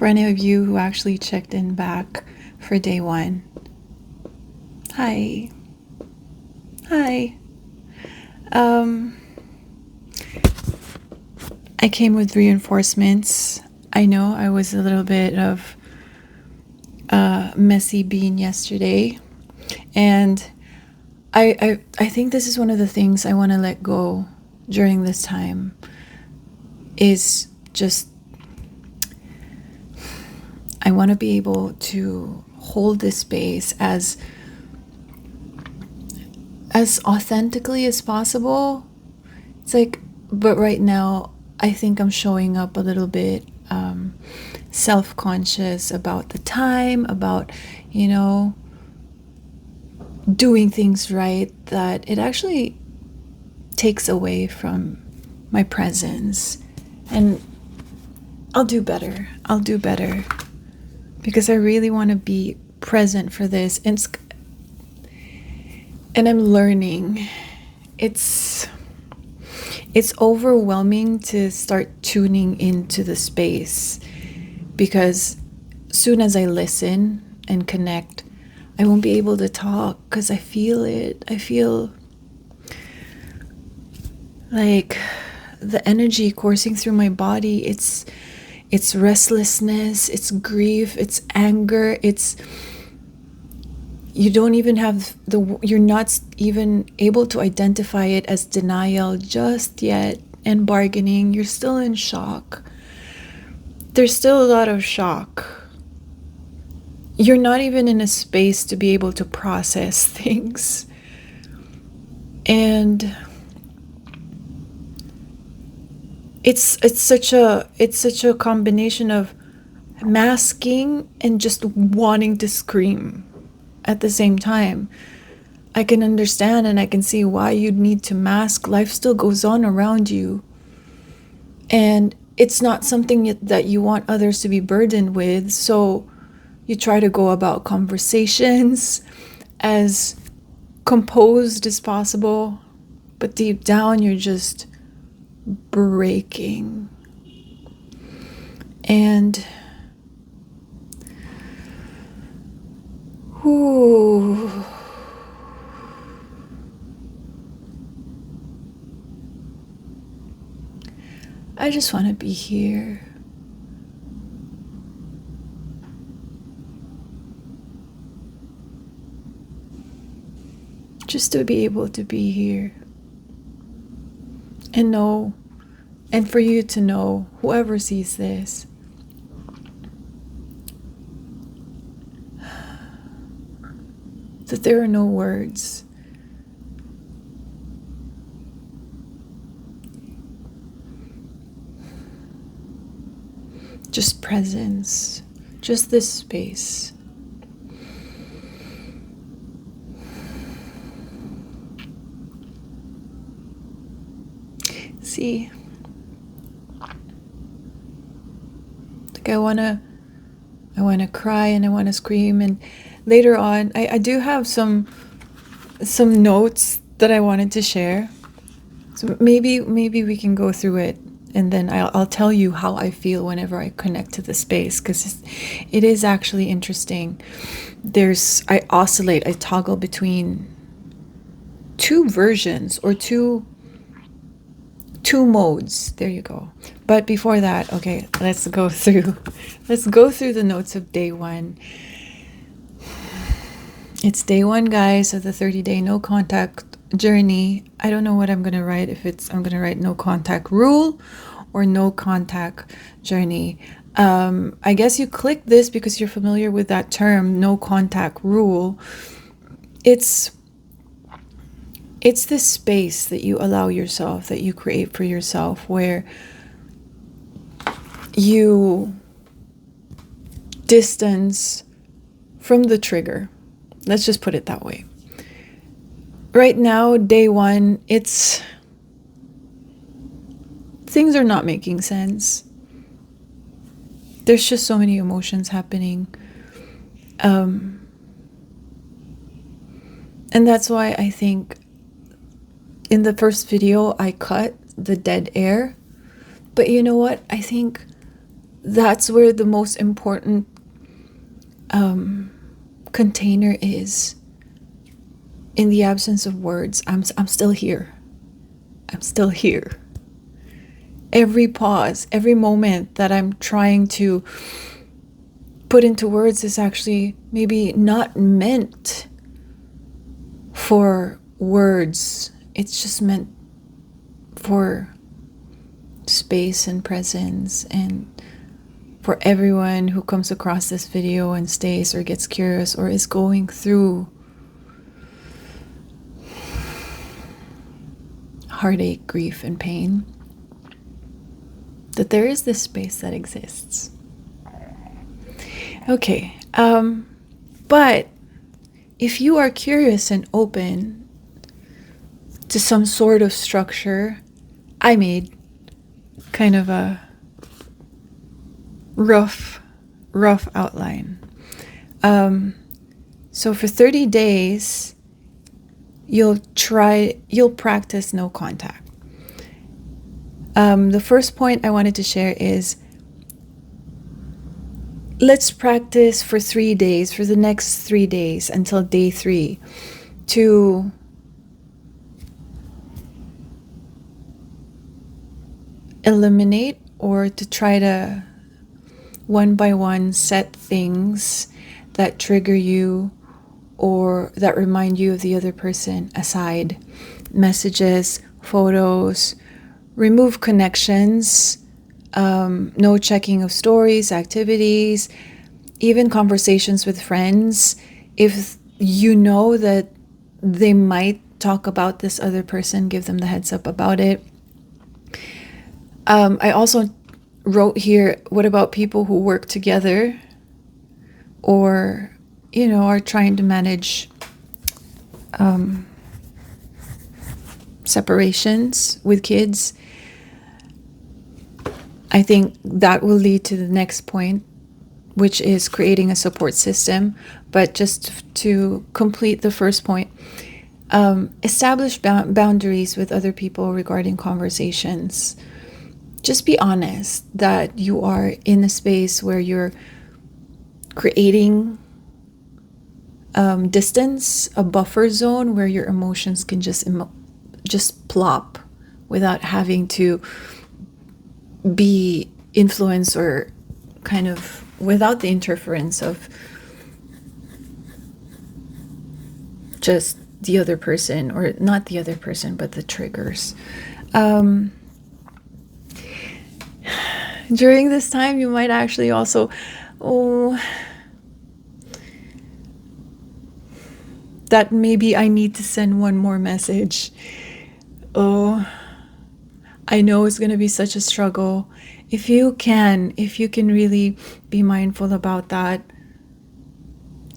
For any of you who actually checked in back for day one, hi. Hi. Um, I came with reinforcements. I know I was a little bit of a messy bean yesterday, and I think this is one of the things I want to let go during this time is just I want to be able to hold this space as authentically as possible. It's like, but right now I think I'm showing up a little bit self-conscious about the time, about, doing things right, that it actually takes away from my presence. And I'll do better. I'll do better because I really want to be present for this. And I'm learning. It's overwhelming to start tuning into the space because soon as I listen and connect, I won't be able to talk because I feel it. I feel like the energy coursing through my body. It's restlessness, it's grief, it's anger, you're not even able to identify it as denial just yet, and bargaining. You're still in shock. There's still a lot of shock. You're not even in a space to be able to process things. And it's such a combination of masking and just wanting to scream at the same time. I can understand and I can see why you'd need to mask. Life still goes on around you. And it's not something that you want others to be burdened with. So you try to go about conversations as composed as possible. But deep down, you're just breaking. And whew, I just want to be here. Just to be able to be here. And know, and for you to know, whoever sees this, that there are no words. Just presence, just this space. See, like I wanna cry and I wanna scream, and later on I do have some notes that I wanted to share. So maybe we can go through it, and then I'll tell you how I feel whenever I connect to the space, because it is actually interesting. I oscillate, I toggle between two versions or two modes. There you go. But before that, okay, let's go through the notes of day one. It's day one, guys, of the 30-day no contact journey. I don't know what I'm going to write, I'm going to write no contact rule or no contact journey. I guess you click this because you're familiar with that term, no contact rule. It's this space that you allow yourself, that you create for yourself, where you distance from the trigger. Let's just put it that way. Right now, day one, things are not making sense. There's just so many emotions happening. And that's why I think in the first video, I cut the dead air. But you know what? I think that's where the most important container is. In the absence of words, I'm still here. I'm still here. Every pause, every moment that I'm trying to put into words is actually maybe not meant for words. It's just meant for space and presence, and for everyone who comes across this video and stays or gets curious or is going through heartache, grief, and pain, that there is this space that exists. Okay, but if you are curious and open to some sort of structure, I made kind of a rough outline. So for 30 days, you'll practice no contact. The first point I wanted to share is, let's practice for 3 days, for the next 3 days until day 3, to eliminate or to try to one by one set things that trigger you or that remind you of the other person aside. Messages, photos, remove connections, no checking of stories, activities, even conversations with friends. If you know that they might talk about this other person, give them the heads up about it. I also wrote here, what about people who work together or, are trying to manage separations with kids? I think that will lead to the next point, which is creating a support system. But just to complete the first point, establish boundaries with other people regarding conversations. Just be honest that you are in a space where you're creating distance, a buffer zone where your emotions can just plop without having to be influenced or kind of without the interference of just the other person, or not the other person, but the triggers. During this time, you might actually also, that maybe I need to send one more message. I know it's going to be such a struggle. If you can really be mindful about that,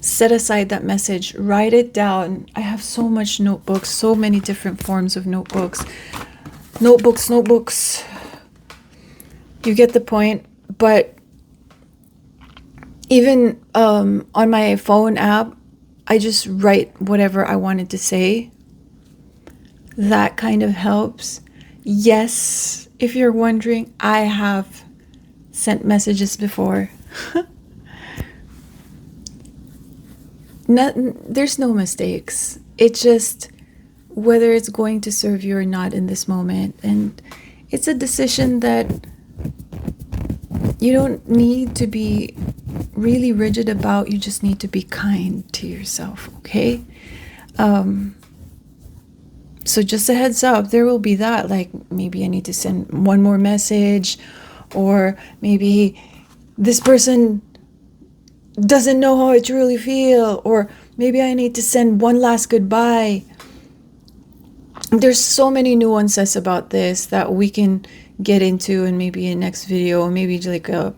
set aside that message, write it down. I have so much notebooks, so many different forms of notebooks. You get the point. But even on my phone app, I just write whatever I wanted to say. That kind of helps. Yes, if you're wondering, I have sent messages before. There's no mistakes. It's just whether it's going to serve you or not in this moment. And it's a decision that you don't need to be really rigid about. You just need to be kind to yourself, okay? So just a heads up, there will be that, like maybe I need to send one more message, or maybe this person doesn't know how I truly feel, or maybe I need to send one last goodbye. There's so many nuances about this that we can get into in maybe a next video, maybe like a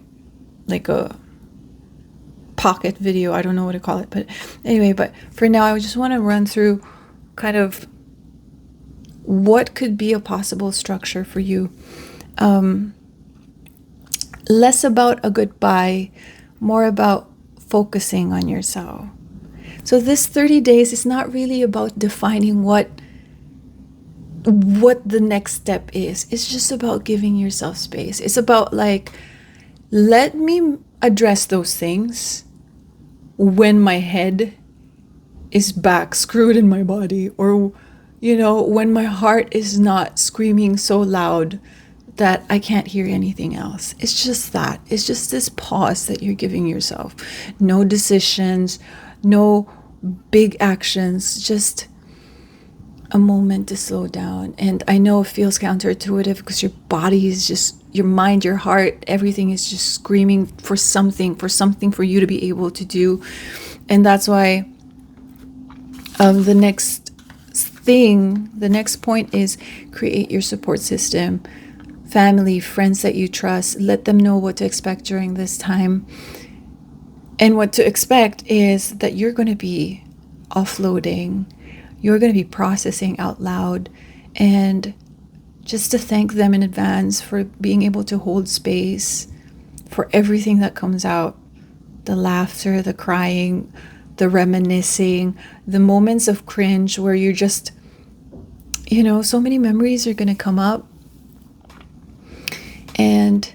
pocket video. I don't know what to call it, but anyway, but for now, I just want to run through kind of what could be a possible structure for you. Less about a goodbye, more about focusing on yourself. So this 30 days is not really about defining what the next step is. It's just about giving yourself space. It's about like Let me address those things when my head is back screwed in my body, or when my heart is not screaming so loud that I can't hear anything else. It's just that. It's just this pause that you're giving yourself. No decisions, no big actions, just a moment to slow down. And I know it feels counterintuitive because your body is just, your mind, your heart, everything is just screaming for something for you to be able to do. And that's why the next point is create your support system. Family, friends that you trust, let them know what to expect during this time. And what to expect is that you're going to be offloading, you're going to be processing out loud, and just to thank them in advance for being able to hold space for everything that comes out. The laughter, the crying, the reminiscing, the moments of cringe where you're just, so many memories are going to come up. And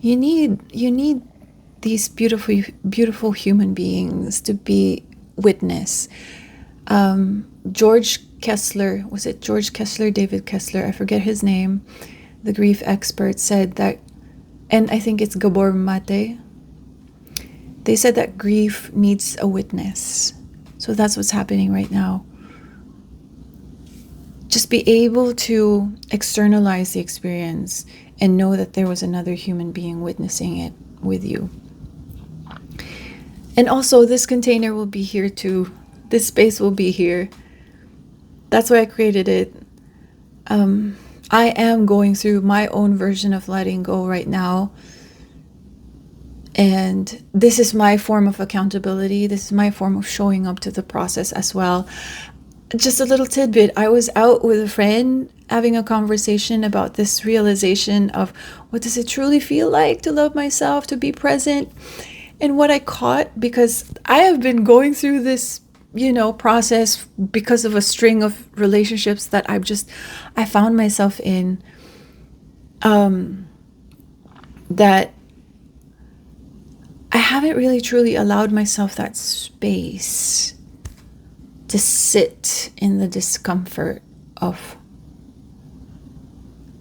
you need these beautiful human beings to be witness. David Kessler, I forget his name, the grief expert, said that, and I think it's Gabor Mate, they said that grief needs a witness. So that's what's happening right now. Just be able to externalize the experience and know that there was another human being witnessing it with you. And also, this container will be here too. This space will be here. That's why I created it. I am going through my own version of letting go right now. And this is my form of accountability. This is my form of showing up to the process as well. Just a little tidbit. I was out with a friend having a conversation about this realization of what does it truly feel like to love myself, to be present. And what I caught, because I have been going through this, process because of a string of relationships that I found myself in, that I haven't really truly allowed myself that space to sit in the discomfort of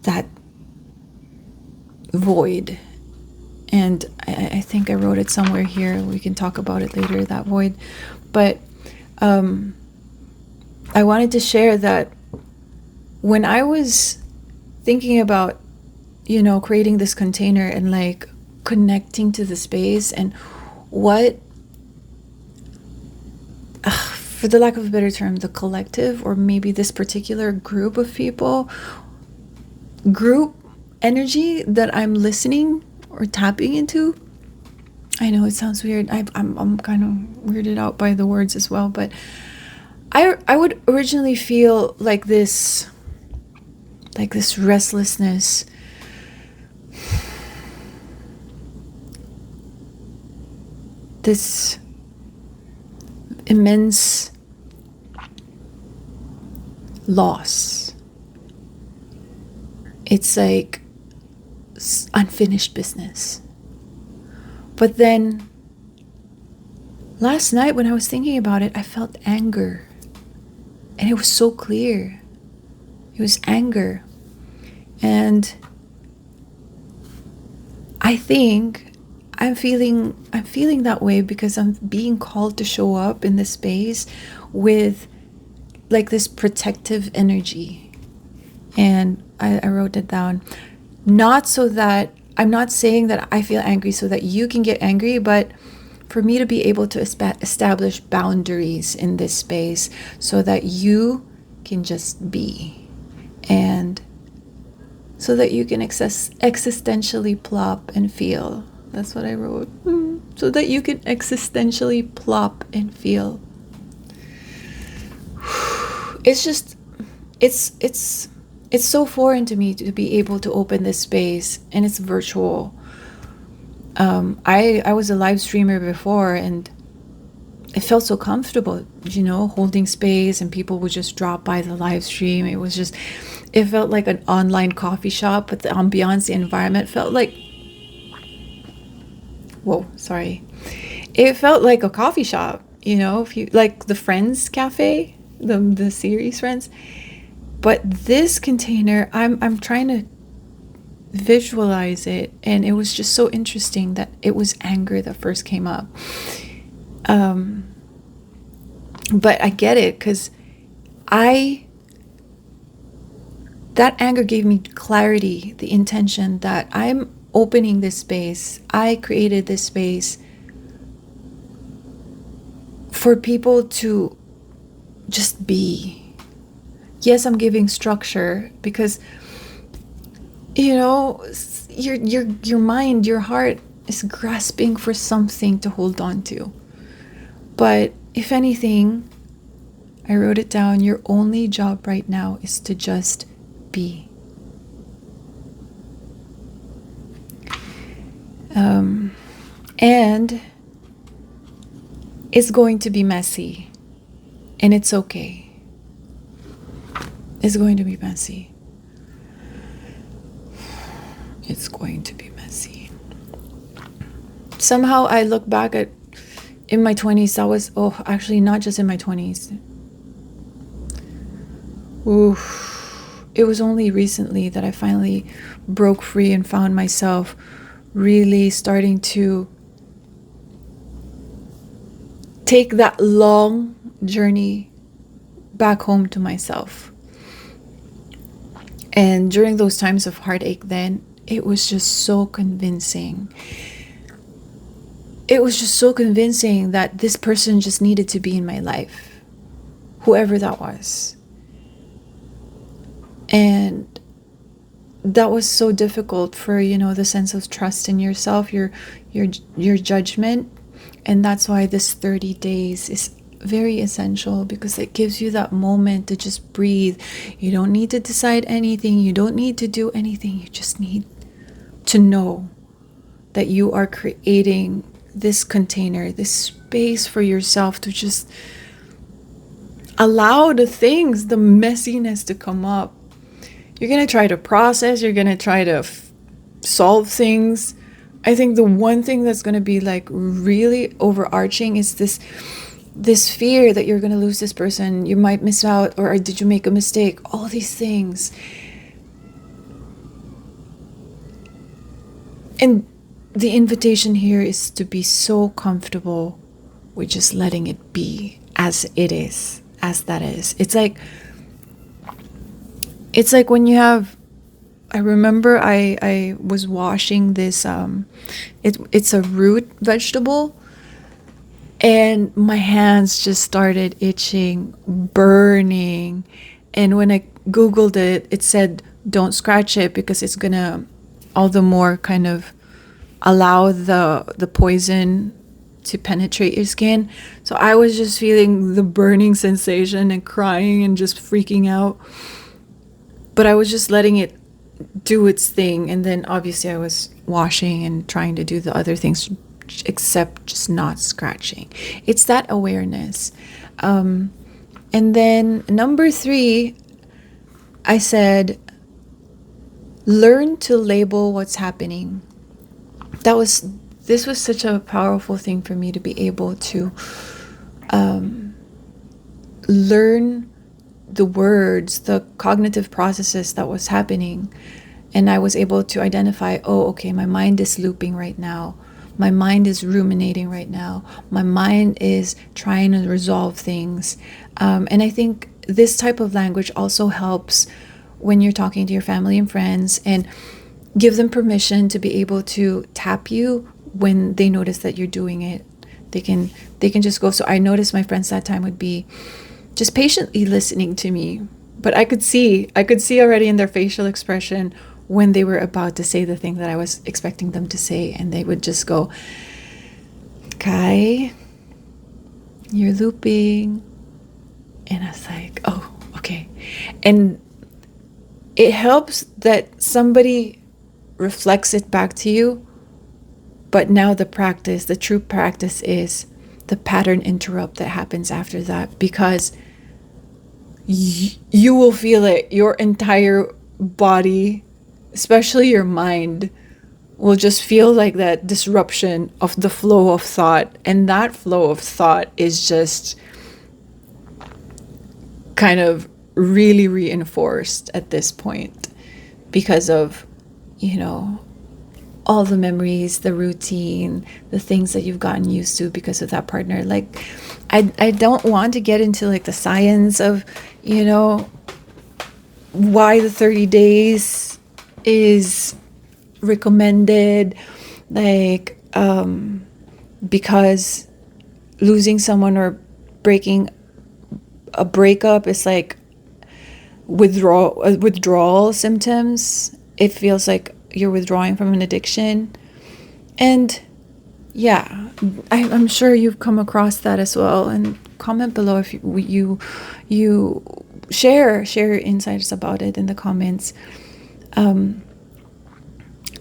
that void. And I think I wrote it somewhere here. We can talk about it later, that void. But I wanted to share that when I was thinking about, creating this container and like connecting to the space and what, for the lack of a better term, the collective, or maybe this particular group of people, group energy that I'm listening or tapping into. I know it sounds weird. I'm kind of weirded out by the words as well, but I would originally feel like this restlessness, this immense loss. It's like unfinished business. But then last night when I was thinking about it, I felt anger. And it was so clear. It was anger. And I think I'm feeling that way because I'm being called to show up in this space with like this protective energy. And I wrote it down. Not so that, I'm not saying that I feel angry so that you can get angry, but for me to be able to establish boundaries in this space so that you can just be, and so that you can existentially plop and feel. That's what I wrote. So that you can existentially plop and feel. It's just, it's so foreign to me to be able to open this space, and it's virtual. I was a live streamer before, and it felt so comfortable, holding space, and people would just drop by the live stream. It felt like an online coffee shop, but the ambiance, the environment felt like, whoa, sorry. It felt like a coffee shop, if you like the Friends Cafe, the series Friends. But this container, I'm trying to visualize it, and it was just so interesting that it was anger that first came up. But I get it, because that anger gave me clarity, the intention that I'm opening this space. I created this space for people to just be. Yes, I'm giving structure because, your mind, your heart is grasping for something to hold on to. But if anything, I wrote it down, your only job right now is to just be. And it's going to be messy, and it's okay. It's going to be messy. It's going to be messy. Somehow I look back at, in my 20s, that was, actually not just in my 20s. It was only recently that I finally broke free and found myself really starting to take that long journey back home to myself. And during those times of heartache then, it was just so convincing. It was just so convincing that this person just needed to be in my life, whoever that was. And that was so difficult for, the sense of trust in yourself, your judgment. And that's why this 30 days is very essential, because it gives you that moment to just breathe. You don't need to decide anything. You don't need to do anything. You just need to know that you are creating this container, this space for yourself to just allow the things, the messiness to come up. You're going to try to process. You're going to try to solve things. I think the one thing that's going to be like really overarching is this fear that you're going to lose this person. You might miss out, or did you make a mistake? All these things. And the invitation here is to be so comfortable with just letting it be as it is, as that is. It's like when you have, I remember I was washing this, it's a root vegetable, and my hands just started itching, burning. And when I Googled it, it said, don't scratch it because it's gonna all the more kind of allow the poison to penetrate your skin. So I was just feeling the burning sensation and crying and just freaking out. But I was just letting it do its thing. And then obviously I was washing and trying to do the other things except just not scratching. It's that awareness. And then number 3, I said, learn to label what's happening. This was such a powerful thing for me to be able to learn the words, the cognitive processes that was happening. And I was able to identify, okay, my mind is looping right now. My mind is ruminating right now. My mind is trying to resolve things. And I think this type of language also helps when you're talking to your family and friends, and give them permission to be able to tap you when they notice that you're doing it. They can just go. So I noticed my friends that time would be just patiently listening to me. But I could see already in their facial expression when they were about to say the thing that I was expecting them to say, and they would just go, Kai, you're looping. And I was like, oh, okay. And it helps that somebody reflects it back to you. But now the true practice is the pattern interrupt that happens after that, because you will feel it. Your entire body, especially your mind, will just feel like that disruption of the flow of thought. And that flow of thought is just kind of really reinforced at this point because of, all the memories, the routine, the things that you've gotten used to because of that partner. Like, I don't want to get into like the science of, why the 30 days is recommended, like, because losing someone or breaking a breakup is like withdrawal symptoms. It feels like you're withdrawing from an addiction. And yeah, I'm sure you've come across that as well. And comment below if you share your insights about it in the comments.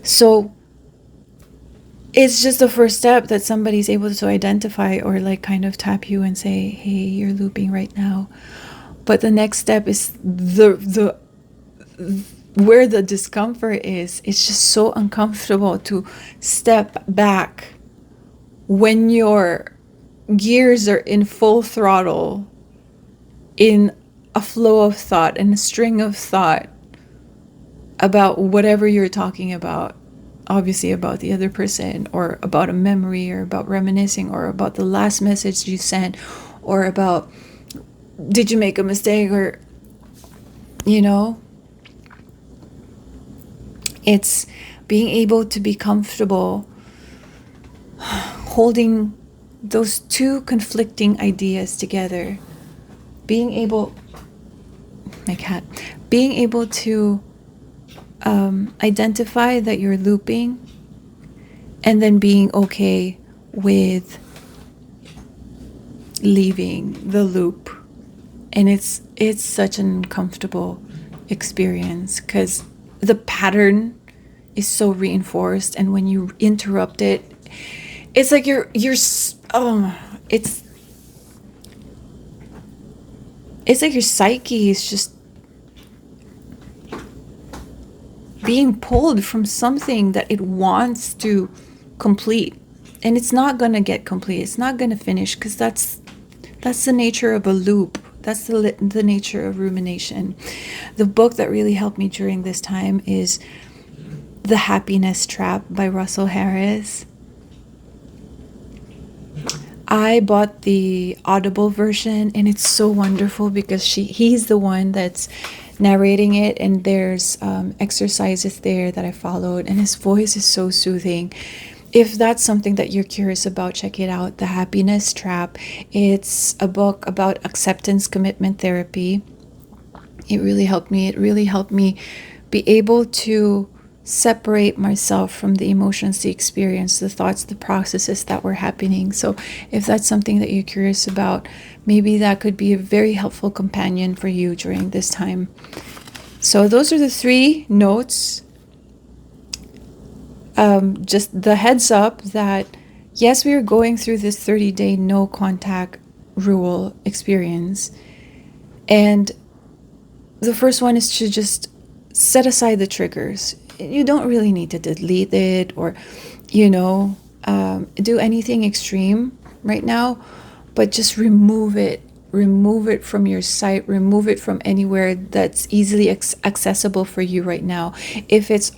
So it's just the first step that somebody's able to identify or like kind of tap you and say, hey, you're looping right now. But the next step is the where the discomfort is. It's just so uncomfortable to step back when your gears are in full throttle, in a flow of thought and a string of thought about whatever you're talking about, obviously about the other person, or about a memory, or about reminiscing, or about the last message you sent, or about did you make a mistake, or it's being able to be comfortable holding those two conflicting ideas together, being able to identify that you're looping, and then being okay with leaving the loop. And it's such an uncomfortable experience because the pattern is so reinforced, and when you interrupt it, it's like it's like your psyche is just being pulled from something that it wants to complete, and it's not going to get complete. It's not going to finish, because that's the nature of a loop. That's the nature of rumination. The book that really helped me during this time is The Happiness Trap by Russell Harris. I bought the Audible version, and it's so wonderful because he's the one that's narrating it, and there's exercises there that I followed, and his voice is so soothing. If that's something that you're curious about, check it out. The Happiness Trap. It's a book about acceptance commitment therapy. It really helped me. It really helped me be able to separate myself from the emotions, the experience, the thoughts, the processes that were happening. So if that's something that you're curious about, maybe that could be a very helpful companion for you during this time. So those are the 3 notes. Just the heads up that yes, we are going through this 30-day no contact rule experience. And the first one is to just set aside the triggers. You don't really need to delete it or, do anything extreme right now, but just remove it. Remove it from your site. Remove it from anywhere that's easily accessible for you right now. If it's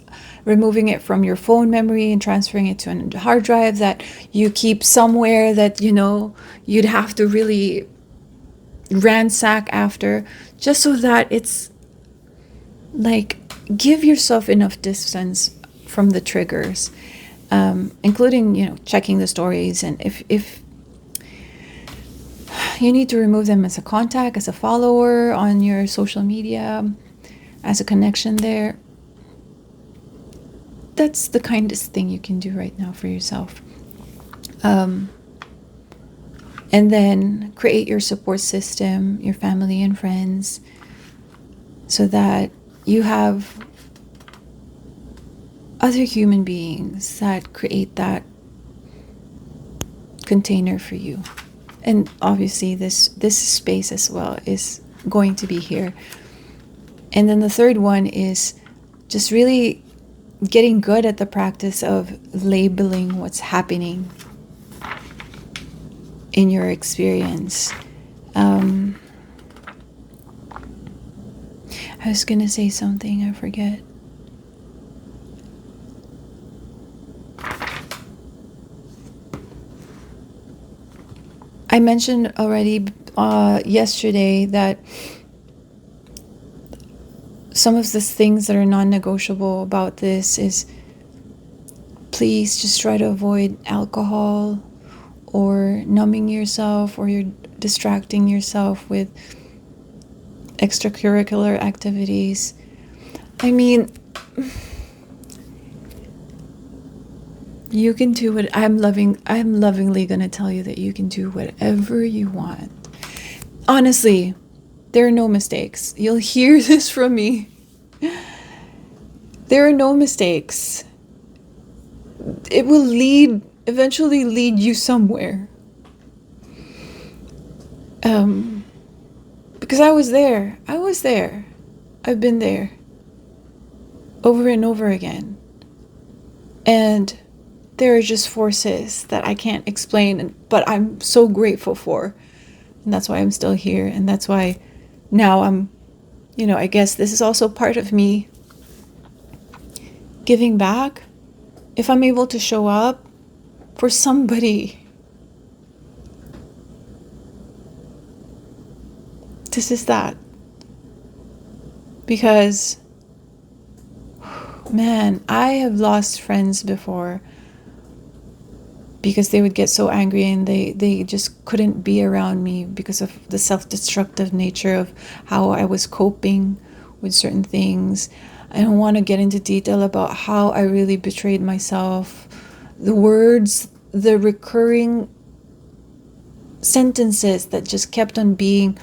removing it from your phone memory and transferring it to a hard drive that you keep somewhere that, you'd have to really ransack after, just so that it's like, give yourself enough distance from the triggers, including, checking the stories. And if you need to remove them as a contact, as a follower on your social media, as a connection there, that's the kindest thing you can do right now for yourself. And then create your support system, your family and friends, so that you have other human beings that create that container for you. And obviously this space as well is going to be here. And then the third one is just really getting good at the practice of labeling what's happening in your experience. I was going to say something, I forget. I mentioned already yesterday that some of the things that are non-negotiable about this is, please just try to avoid alcohol or numbing yourself, or you're distracting yourself with extracurricular activities. I mean, you can do what I'm lovingly going to tell you that you can do whatever you want. Honestly, there are no mistakes. You'll hear this from me. There are no mistakes. It will eventually lead you somewhere. Because I was there. I've been there over and over again. And there are just forces that I can't explain, but I'm so grateful for. And that's why I'm still here. And that's why now I'm, I guess this is also part of me giving back. If I'm able to show up for somebody, this is that. Because, man, I have lost friends before because they would get so angry and they just couldn't be around me because of the self-destructive nature of how I was coping with certain things. I don't want to get into detail about how I really betrayed myself. The words, the recurring sentences that just kept on being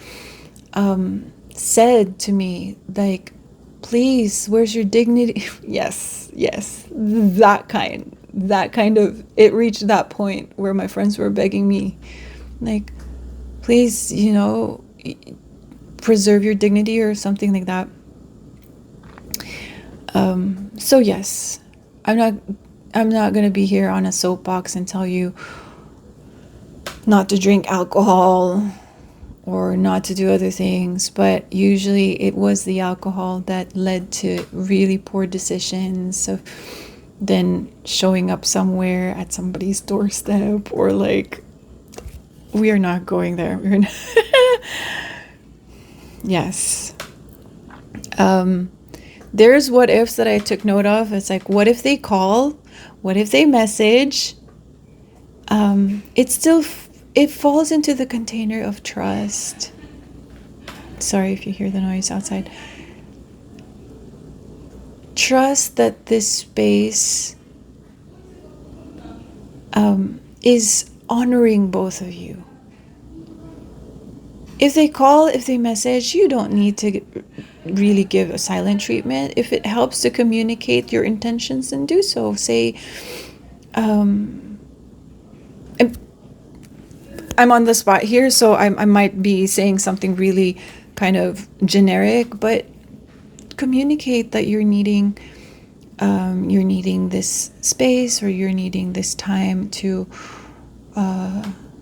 said to me, like, please, where's your dignity? Yes, that kind of, it reached that point where my friends were begging me, like, please, preserve your dignity or something like that. So yes, I'm not going to be here on a soapbox and tell you not to drink alcohol or not to do other things, but usually it was the alcohol that led to really poor decisions of then showing up somewhere at somebody's doorstep, or like, we are not going there. Yes. There's what ifs that I took note of. It's like, what if they call? What if they message? It falls into the container of trust. Sorry if you hear the noise outside. Trust that this space is honoring both of you. If they call, if they message, you don't need to really give a silent treatment. If it helps to communicate your intentions, then do so. Say, I'm on the spot here, so I might be saying something really kind of generic, but communicate that you're needing this space, or you're needing this time to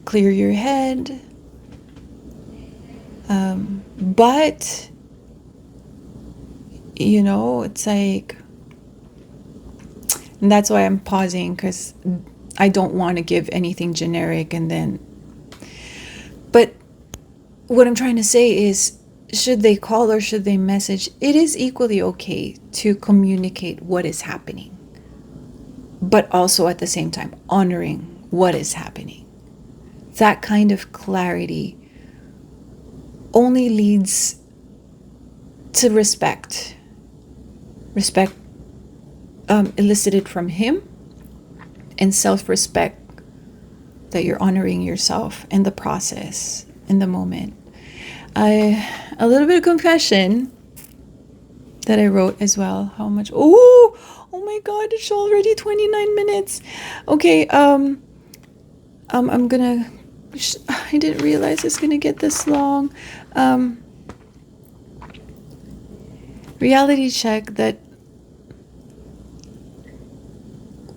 clear your head. But it's like, and that's why I'm pausing, because I don't want to give anything generic. But what I'm trying to say is, should they call or should they message, it is equally okay to communicate what is happening, but also at the same time honoring what is happening. That kind of clarity only leads to respect elicited from him, and self-respect, that you're honoring yourself in the process, in the moment. A little bit of confession that I wrote as well. How much? Oh my God, it's already 29 minutes. Okay. I'm gonna, I didn't realize it's gonna get this long. Reality check that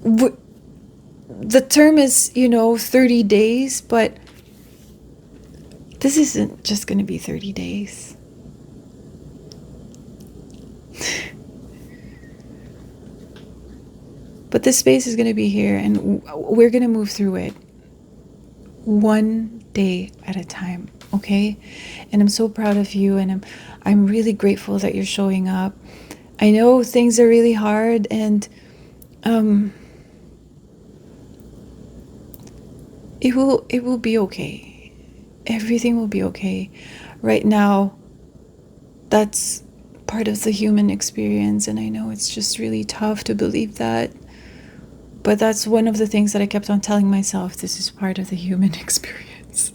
the term is, 30 days, but this isn't just gonna be 30 days. But this space is gonna be here, and we're gonna move through it one day at a time, okay? And I'm so proud of you, and I'm really grateful that you're showing up. I know things are really hard, and it will be okay. Everything will be okay. Right now, that's part of the human experience, and I know it's just really tough to believe that. But that's one of the things that I kept on telling myself. This is part of the human experience.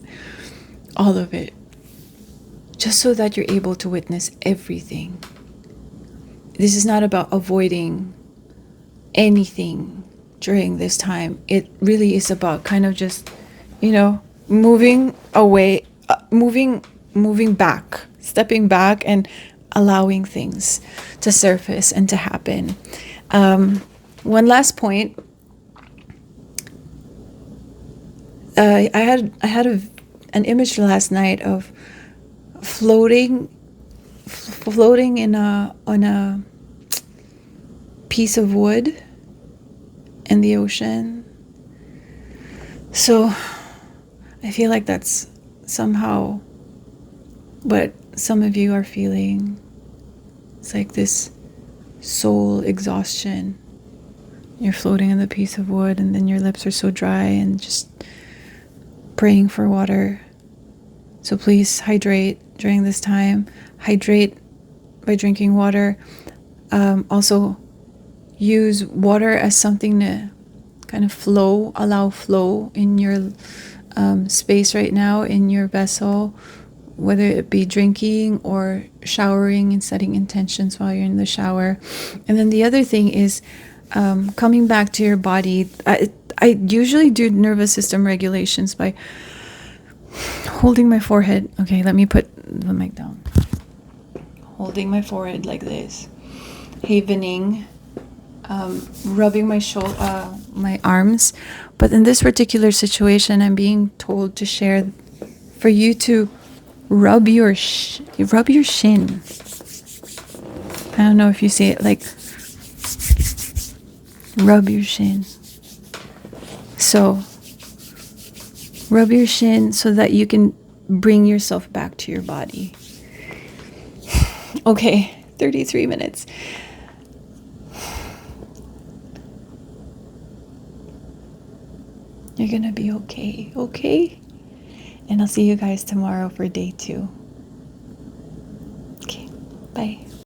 All of it. Just so that you're able to witness everything. This is not about avoiding anything during this time. It really is about kind of just, moving away, moving back, stepping back and allowing things to surface and to happen. One last point. I had an image last night of floating on a piece of wood in the ocean. So I feel like that's somehow what some of you are feeling. It's like this soul exhaustion. You're floating on the piece of wood, and then your lips are so dry, and just praying for water. So please hydrate during this time. Hydrate by drinking water. Also use water as something to kind of allow flow in your space right now, in your vessel, whether it be drinking or showering and setting intentions while you're in the shower. And then the other thing is coming back to your body. I usually do nervous system regulations by holding my forehead. Okay, let me put the mic down. Holding my forehead like this, havening, rubbing my arms. But in this particular situation, I'm being told to share for you to rub your shin. I don't know if you see it, like rub your shin. So rub your shin so that you can bring yourself back to your body. Okay, 33 minutes. You're gonna be okay, okay? And I'll see you guys tomorrow for day 2. Okay, bye.